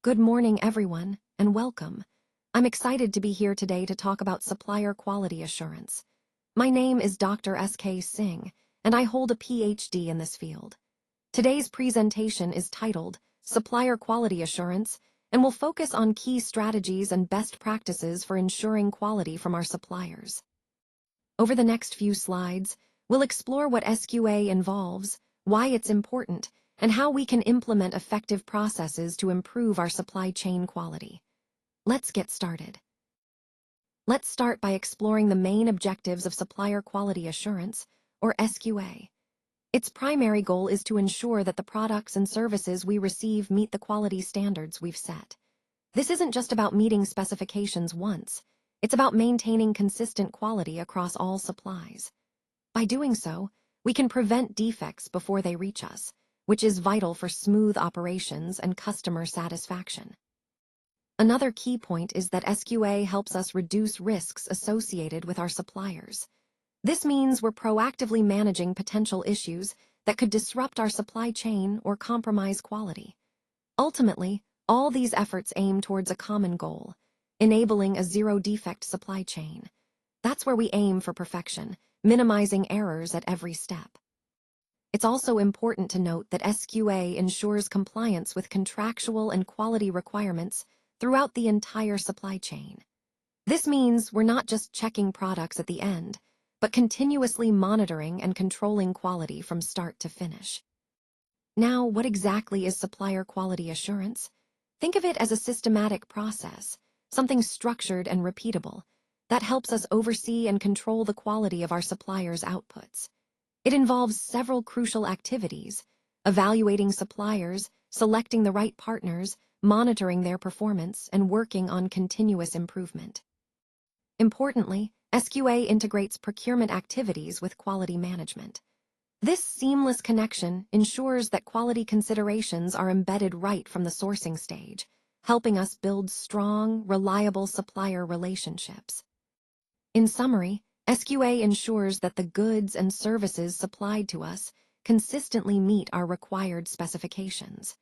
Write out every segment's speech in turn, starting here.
Good morning, everyone, and welcome. I'm excited to be here today to talk about supplier quality assurance. My name is Dr. SK Singh, and I hold a PhD in this field. Today's presentation is titled Supplier Quality Assurance and will focus on key strategies and best practices for ensuring quality from our suppliers. Over the next few slides, we'll explore what SQA involves, why it's important, and how we can implement effective processes to improve our supply chain quality. Let's get started. Let's start by exploring the main objectives of supplier quality assurance, or SQA. Its primary goal is to ensure that the products and services we receive meet the quality standards we've set. This isn't just about meeting specifications once, it's about maintaining consistent quality across all supplies. By doing so, we can prevent defects before they reach us, which is vital for smooth operations and customer satisfaction. Another key point is that SQA helps us reduce risks associated with our suppliers. This means we're proactively managing potential issues that could disrupt our supply chain or compromise quality. Ultimately, all these efforts aim towards a common goal, enabling a zero-defect supply chain. That's where we aim for perfection, minimizing errors at every step. It's also important to note that SQA ensures compliance with contractual and quality requirements throughout the entire supply chain. This means we're not just checking products at the end, but continuously monitoring and controlling quality from start to finish. Now, what exactly is supplier quality assurance? Think of it as a systematic process, something structured and repeatable, that helps us oversee and control the quality of our suppliers' outputs. It involves several crucial activities: evaluating suppliers, selecting the right partners, monitoring their performance, and working on continuous improvement. Importantly, SQA integrates procurement activities with quality management. This seamless connection ensures that quality considerations are embedded right from the sourcing stage, helping us build strong, reliable supplier relationships. In summary, SQA ensures that the goods and services supplied to us consistently meet our required specifications.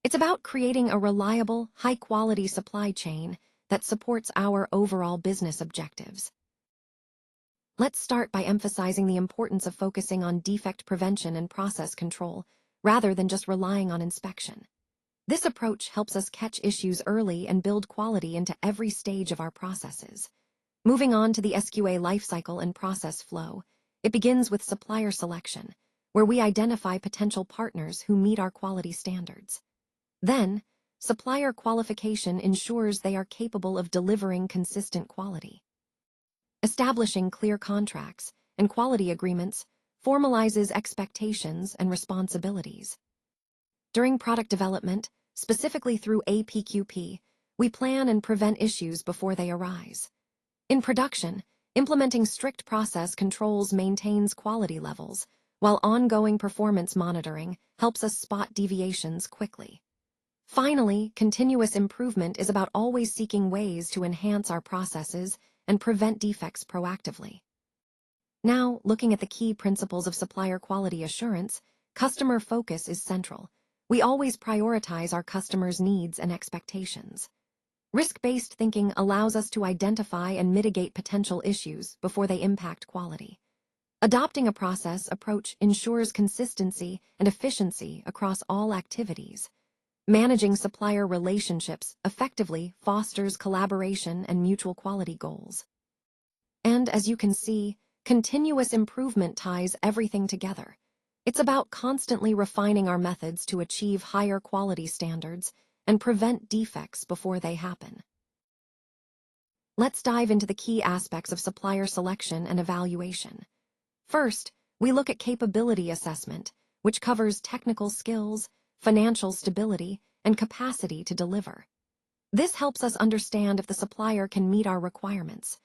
It's about creating a reliable, high-quality supply chain that supports our overall business objectives. Let's start by emphasizing the importance of focusing on defect prevention and process control, rather than just relying on inspection. This approach helps us catch issues early and build quality into every stage of our processes. Moving on to the SQA lifecycle and process flow, it begins with supplier selection, where we identify potential partners who meet our quality standards. Then, supplier qualification ensures they are capable of delivering consistent quality. Establishing clear contracts and quality agreements formalizes expectations and responsibilities. During product development, specifically through APQP, we plan and prevent issues before they arise. In production, implementing strict process controls maintains quality levels, while ongoing performance monitoring helps us spot deviations quickly. Finally, continuous improvement is about always seeking ways to enhance our processes and prevent defects proactively. Now, looking at the key principles of supplier quality assurance, customer focus is central. We always prioritize our customers' needs and expectations. Risk-based thinking allows us to identify and mitigate potential issues before they impact quality. Adopting a process approach ensures consistency and efficiency across all activities. Managing supplier relationships effectively fosters collaboration and mutual quality goals. And as you can see, continuous improvement ties everything together. It's about constantly refining our methods to achieve higher quality standards and prevent defects before they happen. Let's dive into the key aspects of supplier selection and evaluation. First, we look at capability assessment, which covers technical skills, financial stability, and capacity to deliver. This helps us understand if the supplier can meet our requirements.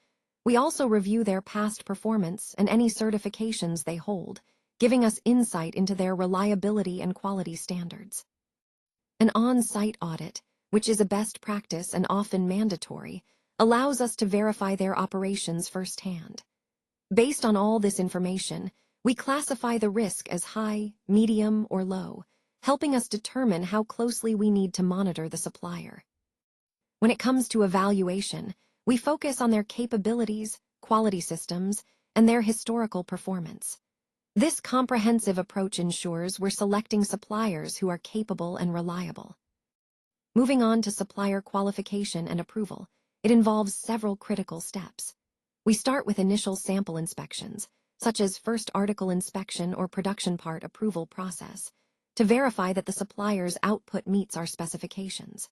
We also review their past performance and any certifications they hold, giving us insight into their reliability and quality standards. An on-site audit, which is a best practice and often mandatory, allows us to verify their operations firsthand. Based on all this information, we classify the risk as high, medium, or low, helping us determine how closely we need to monitor the supplier. When it comes to evaluation, we focus on their capabilities, quality systems, and their historical performance. This comprehensive approach ensures we're selecting suppliers who are capable and reliable. Moving on to supplier qualification and approval, it involves several critical steps. We start with initial sample inspections, such as first article inspection or production part approval process, to verify that the supplier's output meets our specifications.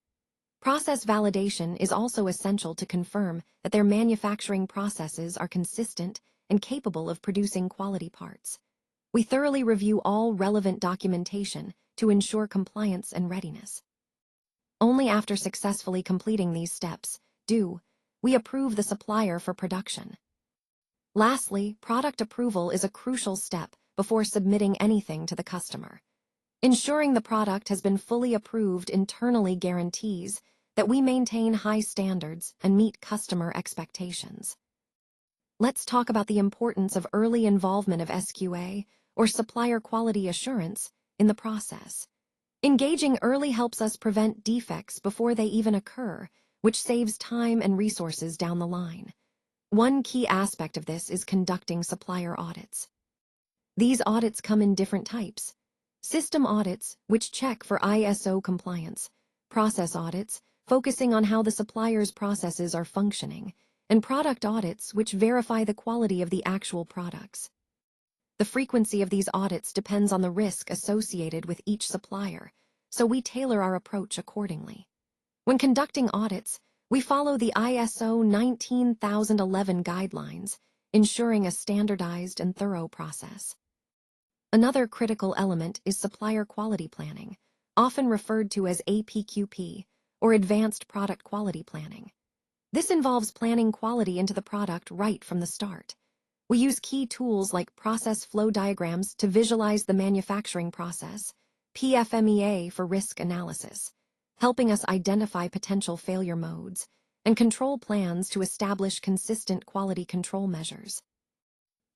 Process validation is also essential to confirm that their manufacturing processes are consistent and capable of producing quality parts. We thoroughly review all relevant documentation to ensure compliance and readiness. Only after successfully completing these steps do we approve the supplier for production. Lastly, product approval is a crucial step before submitting anything to the customer. Ensuring the product has been fully approved internally guarantees that we maintain high standards and meet customer expectations. Let's talk about the importance of early involvement of SQA, or supplier quality assurance, in the process. Engaging early helps us prevent defects before they even occur, which saves time and resources down the line. One key aspect of this is conducting supplier audits. These audits come in different types. System audits, which check for ISO compliance, process audits, focusing on how the supplier's processes are functioning, and product audits, which verify the quality of the actual products. The frequency of these audits depends on the risk associated with each supplier, so we tailor our approach accordingly. When conducting audits, we follow the ISO 19011 guidelines, ensuring a standardized and thorough process. Another critical element is supplier quality planning, often referred to as APQP, or Advanced Product Quality Planning. This involves planning quality into the product right from the start. We use key tools like process flow diagrams to visualize the manufacturing process, PFMEA for risk analysis, helping us identify potential failure modes, and control plans to establish consistent quality control measures.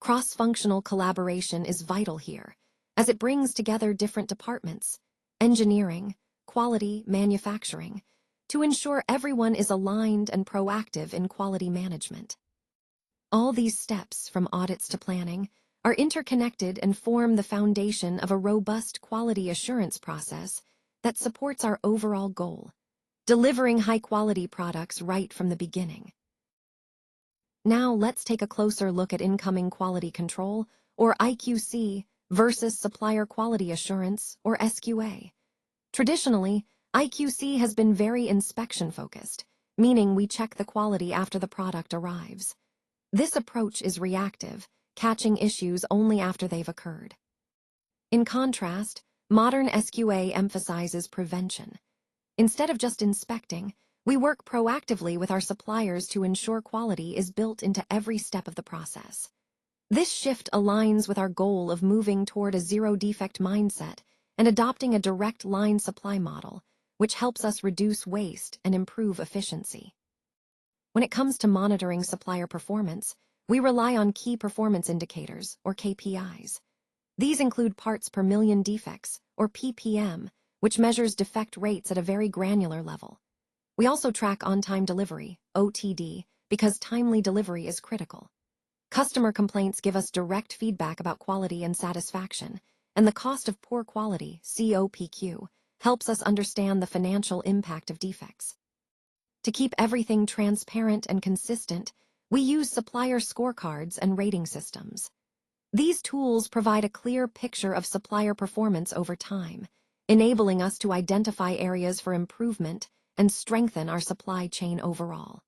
Cross-functional collaboration is vital here, as it brings together different departments, engineering, quality, manufacturing, to ensure everyone is aligned and proactive in quality management. All these steps, from audits to planning, are interconnected and form the foundation of a robust quality assurance process that supports our overall goal, delivering high-quality products right from the beginning. Now let's take a closer look at incoming quality control, or IQC, versus supplier quality assurance, or SQA. Traditionally, IQC has been very inspection-focused, meaning we check the quality after the product arrives. This approach is reactive, catching issues only after they've occurred. In contrast, modern SQA emphasizes prevention. Instead of just inspecting, we work proactively with our suppliers to ensure quality is built into every step of the process. This shift aligns with our goal of moving toward a zero-defect mindset and adopting a direct line supply model, which helps us reduce waste and improve efficiency. When it comes to monitoring supplier performance, we rely on key performance indicators, or KPIs. These include parts per million defects, or PPM, which measures defect rates at a very granular level. We also track on-time delivery, OTD, because timely delivery is critical. Customer complaints give us direct feedback about quality and satisfaction, and the cost of poor quality, COPQ, helps us understand the financial impact of defects. To keep everything transparent and consistent, we use supplier scorecards and rating systems. These tools provide a clear picture of supplier performance over time, enabling us to identify areas for improvement and strengthen our supply chain overall.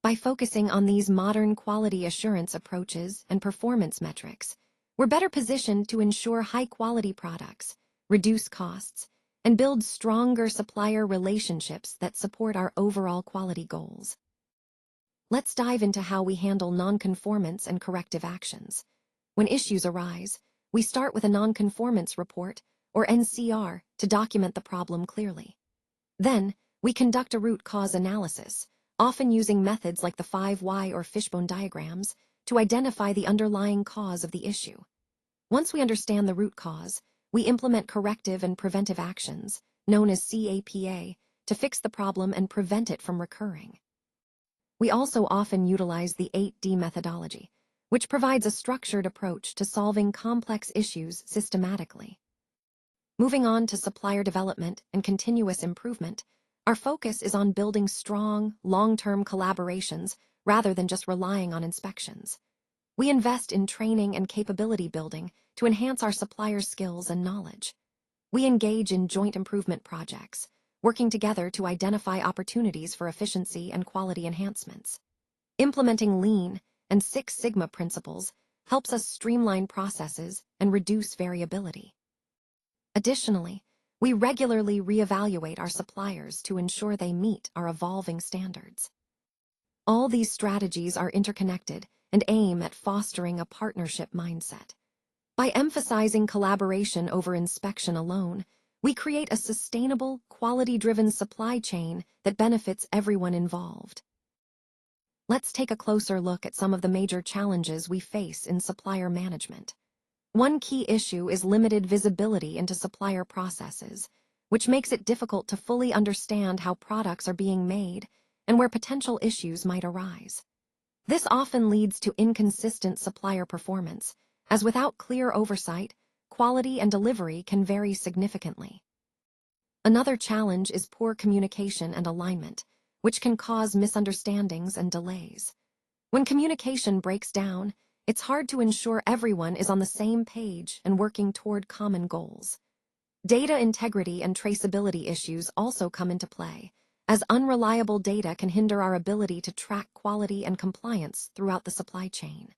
By focusing on these modern quality assurance approaches and performance metrics, we're better positioned to ensure high-quality products, reduce costs, and build stronger supplier relationships that support our overall quality goals. Let's dive into how we handle non-conformance and corrective actions. When issues arise, we start with a non-conformance report, or NCR, to document the problem clearly. Then, we conduct a root cause analysis, often using methods like the 5 why or fishbone diagrams, to identify the underlying cause of the issue. Once we understand the root cause, we implement corrective and preventive actions, known as CAPA, to fix the problem and prevent it from recurring. We also often utilize the 8D methodology, which provides a structured approach to solving complex issues systematically. Moving on to supplier development and continuous improvement, our focus is on building strong, long-term collaborations rather than just relying on inspections. We invest in training and capability building to enhance our suppliers' skills and knowledge. We engage in joint improvement projects, working together to identify opportunities for efficiency and quality enhancements. Implementing Lean and Six Sigma principles helps us streamline processes and reduce variability. Additionally, we regularly reevaluate our suppliers to ensure they meet our evolving standards. All these strategies are interconnected and aim at fostering a partnership mindset. By emphasizing collaboration over inspection alone, we create a sustainable, quality-driven supply chain that benefits everyone involved. Let's take a closer look at some of the major challenges we face in supplier management. One key issue is limited visibility into supplier processes, which makes it difficult to fully understand how products are being made and where potential issues might arise. This often leads to inconsistent supplier performance, as without clear oversight, quality and delivery can vary significantly. Another challenge is poor communication and alignment, which can cause misunderstandings and delays. When communication breaks down, it's hard to ensure everyone is on the same page and working toward common goals. Data integrity and traceability issues also come into play, as unreliable data can hinder our ability to track quality and compliance throughout the supply chain.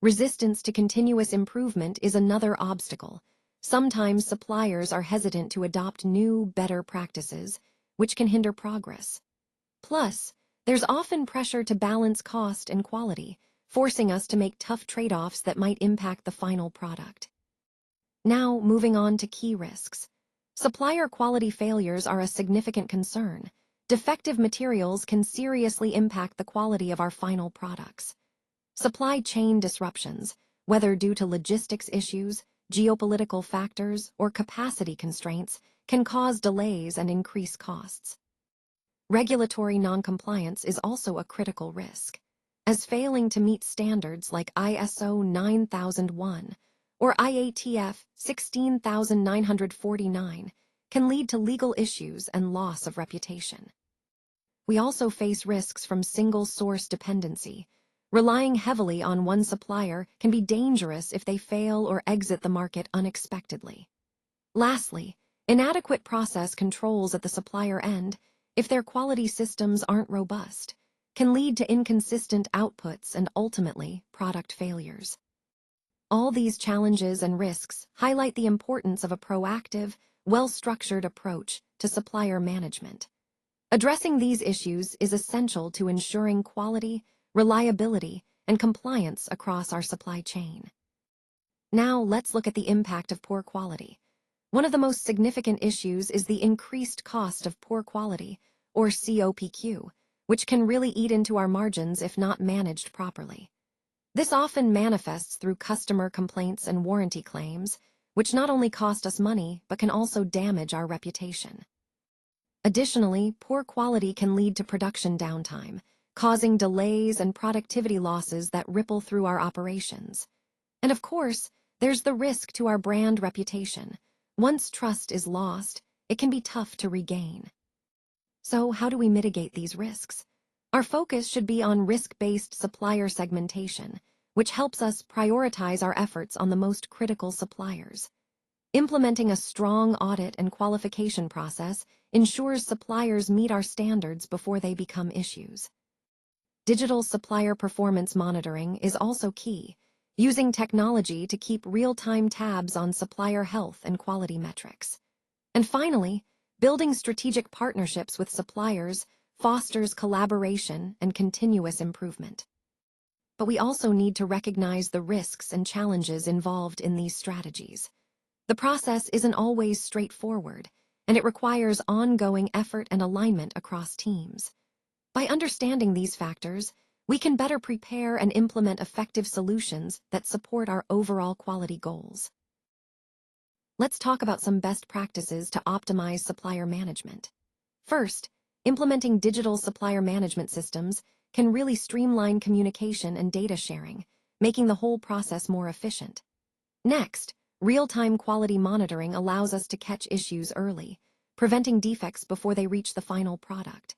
Resistance to continuous improvement is another obstacle. Sometimes suppliers are hesitant to adopt new, better practices, which can hinder progress. Plus, there's often pressure to balance cost and quality, forcing us to make tough trade-offs that might impact the final product. Now, moving on to key risks. Supplier quality failures are a significant concern. Defective materials can seriously impact the quality of our final products. Supply chain disruptions, whether due to logistics issues, geopolitical factors, or capacity constraints, can cause delays and increase costs. Regulatory noncompliance is also a critical risk, as failing to meet standards like ISO 9001 or IATF 16949 can lead to legal issues and loss of reputation. We also face risks from single-source dependency. Relying heavily on one supplier can be dangerous if they fail or exit the market unexpectedly. Lastly, inadequate process controls at the supplier end, if their quality systems aren't robust, can lead to inconsistent outputs and ultimately product failures. All these challenges and risks highlight the importance of a proactive, well-structured approach to supplier management. Addressing these issues is essential to ensuring quality, reliability, and compliance across our supply chain. Now, let's look at the impact of poor quality. One of the most significant issues is the increased cost of poor quality, or COPQ, which can really eat into our margins if not managed properly. This often manifests through customer complaints and warranty claims, which not only cost us money but can also damage our reputation. Additionally, poor quality can lead to production downtime, causing delays and productivity losses that ripple through our operations. And of course, there's the risk to our brand reputation. Once trust is lost, it can be tough to regain. So, how do we mitigate these risks? Our focus should be on risk-based supplier segmentation, which helps us prioritize our efforts on the most critical suppliers. Implementing a strong audit and qualification process ensures suppliers meet our standards before they become issues. Digital supplier performance monitoring is also key, using technology to keep real-time tabs on supplier health and quality metrics. And finally, building strategic partnerships with suppliers fosters collaboration and continuous improvement. But we also need to recognize the risks and challenges involved in these strategies. The process isn't always straightforward, and it requires ongoing effort and alignment across teams. By understanding these factors, we can better prepare and implement effective solutions that support our overall quality goals. let's talk about some best practices to optimize supplier management. First, implementing digital supplier management systems can really streamline communication and data sharing, making the whole process more efficient. Next, real-time quality monitoring allows us to catch issues early, preventing defects before they reach the final product.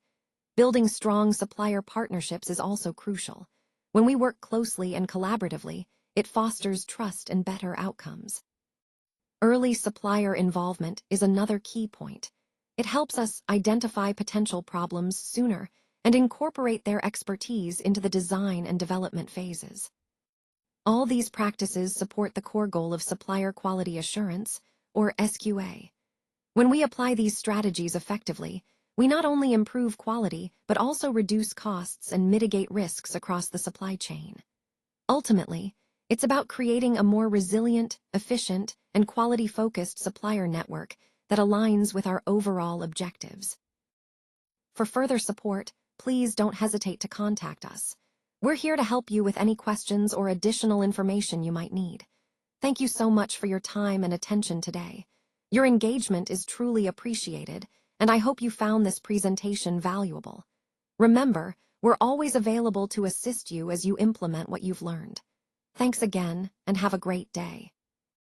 Building strong supplier partnerships is also crucial. When we work closely and collaboratively, it fosters trust and better outcomes. Early supplier involvement is another key point. It helps us identify potential problems sooner and incorporate their expertise into the design and development phases. All these practices support the core goal of supplier quality assurance, or SQA. When we apply these strategies effectively, we not only improve quality but also reduce costs and mitigate risks across the supply chain. Ultimately, it's about creating a more resilient, efficient, and quality-focused supplier network that aligns with our overall objectives. For further support, please don't hesitate to contact us. We're here to help you with any questions or additional information you might need. Thank you so much for your time and attention today. Your engagement is truly appreciated, and I hope you found this presentation valuable. Remember, we're always available to assist you as you implement what you've learned. Thanks again, and have a great day.